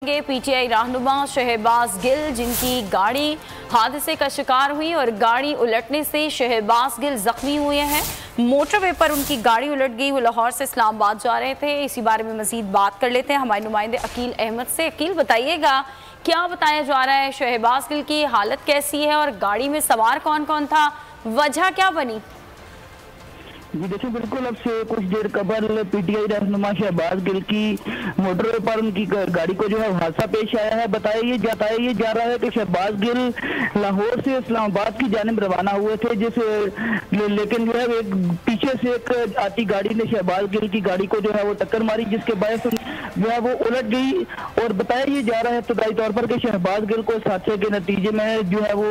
PTI रहनुमा शहबाज गिल, जिनकी गाड़ी हादसे का शिकार हुई और गाड़ी उलटने से शहबाज गिल जख्मी हुए हैं। मोटरवे पर उनकी गाड़ी उलट गई। वो लाहौर से इस्लामाबाद जा रहे थे। इसी बारे में मजीद बात कर लेते हैं हमारे नुमाइंदे अकील अहमद से। अकील, बताइएगा क्या बताया जा रहा है, शहबाज गिल की हालत कैसी है और गाड़ी में सवार कौन कौन था, वजह क्या बनी? जी देखिए, बिल्कुल अब से कुछ देर कबल पीटीआई रहनुमा शहबाज गिल की मोटरवे पर उनकी गाड़ी को जो है हादसा पेश आया है। बताया ये जा रहा है कि शहबाज गिल लाहौर से इस्लामाबाद की जानिब रवाना हुए थे, लेकिन जो है एक पीछे से एक आती गाड़ी ने शहबाज गिल की गाड़ी को जो है वो टक्कर मारी, जिसके बायस जो है वो उलट गई। और बताया ये जा रहा है इब्तदाई तौर पर कि शहबाज गिल को इस हादसे के नतीजे में जो है वो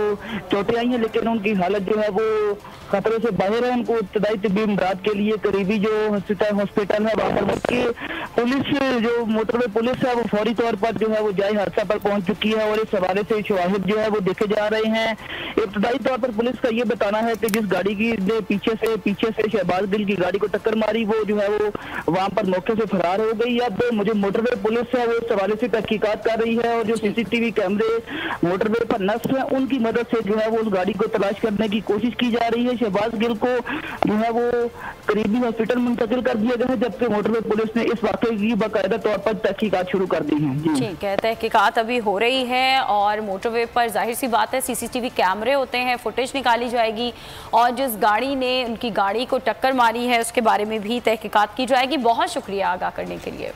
चोटें आई हैं, लेकिन उनकी हालत जो है वो खतरे से बाहर है। उनको इब्तदाई तबी इमदाद के लिए करीबी जो हॉस्पिटल है वहाँ पर की पुलिस, जो मोटरवे पुलिस है, वो फौरी तौर पर जो है वो जाए हादसा पर पहुंच चुकी है। और इस हवाले से शवाहिद जो है वो देखे जा रहे हैं। इब्तदाई तौर पर पुलिस का ये बताना है कि जिस गाड़ी की पीछे से शहबाज गिल की गाड़ी को टक्कर मारी, वो जो है वो वहाँ पर मौके से फरार हो गई। अब मुझे मोटरवे पुलिस है वो इस हवाले से तहकीकात कर रही है और जो सीसीटीवी कैमरे मोटरवे पर नस्ब है उनकी मदद से जो है वो उस गाड़ी को तलाश करने की कोशिश की जा रही है। शहबाज गिल को जो है वो करीबी हॉस्पिटल मुंतकिल कर दिया गया है, जबकि मोटरवे पुलिस ने इस वाकये की बाकायदा तौर पर तहकीकात शुरू कर दी है। ठीक है, तहकीकात अभी हो रही है और मोटरवे पर जाहिर सी बात है सीसीटीवी कैमरे होते हैं, फुटेज निकाली जाएगी और जिस गाड़ी ने उनकी गाड़ी को टक्कर मारी है उसके बारे में भी तहकीकात की जाएगी। बहुत शुक्रिया आगाह करने के लिए।